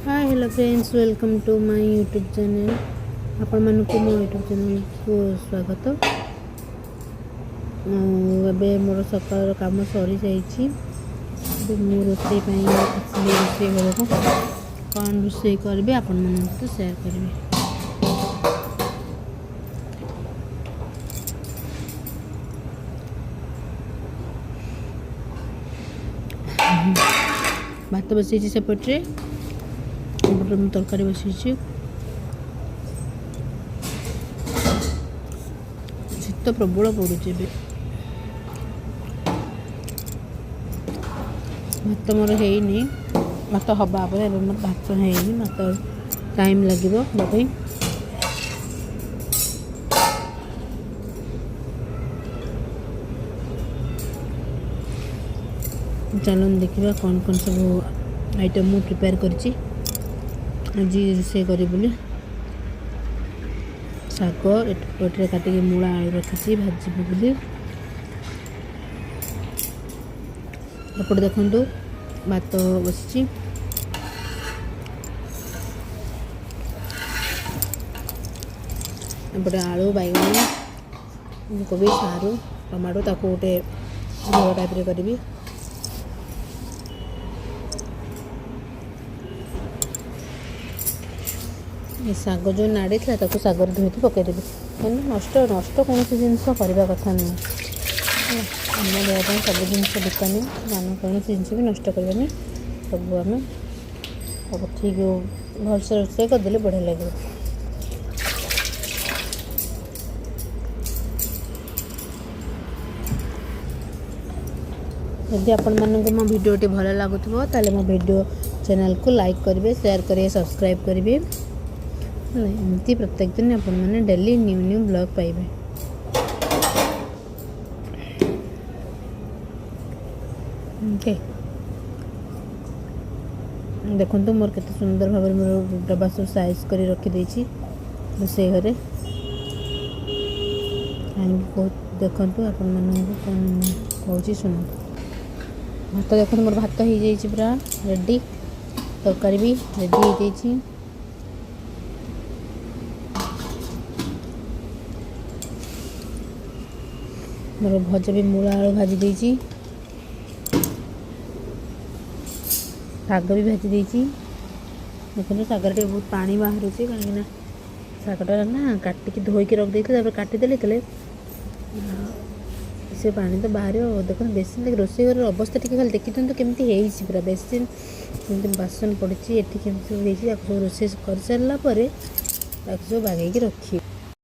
Hi hello friends, welcome to my YouTube channel. आपण मानक मो यूट्यूब चैनल को स्वागत। एबे मोर सकाळ काम सरी जाइछि। मो रोषे रोषे घर को कौन रोषे करेंगे आपण मानक तो शेयर करेंगे। भात बसई सेपटे तरकारी बसई। शीत प्रबल पड़ुचे। भात मोर है भात हवा मोर भात है भात टाइम लगे भाई। चलन देखा कौन कौन सब आइटम मु प्रिपेयर करछि आज रोषे करी बोली। शाग एटे काटिकी मूला आलू रखी भाजी बोली। एपटे देखु भात बसी। एपटे आलू बैगन कोबी सारू टमाटो ताको गोटे झोल टाइप करी। शाग जो नाड़ी था ताको सागर धोई पकईदेवी नष्ट नष्ट कौन जिनस करने कथा नुह। आम देहपाई सब जिन बिकानी आम कौन जिनस भी नष्ट करवानी। सब आम सब ठीक भलसे रोषे करदे बढ़िया लगे। यदि आपण मानक मो भिडियोटी भल लगुव ताले मो भिडियो चैनल को लाइक करेंगे, शेयर करेंगे, सब्सक्राइब करेंगे। एमती प्रत्येक दिन आपण मैंने डेली न्यू न्यू ब्लॉग पाइबे। ओके देखो मोर केते सुंदर भाव मोर डब्बा सब साइज कर रखी देछि रोषे घरे। देखो आपण मानक कौन कहूँ शुण। भात देखो मोर भात हो जाइए पूरा रेडी। तरकारी भी रेडी हो जाइए। मोर भजा भी मूला आलू भाजी देछि। शाग भी भाजी देछि। देखो शागर टे बहुत पानी बाहर कहीं शागटा ना काटिकी धोईकी रख देते काटिदेले से पानी तो बाहर। देखो बेसिन रोषे घर अवस्था टी खाली देखी दिखाँ केमती पूरा बेसिन बासन पड़ी। ये सब रोषे कर सारापर सब बागेकी रखी।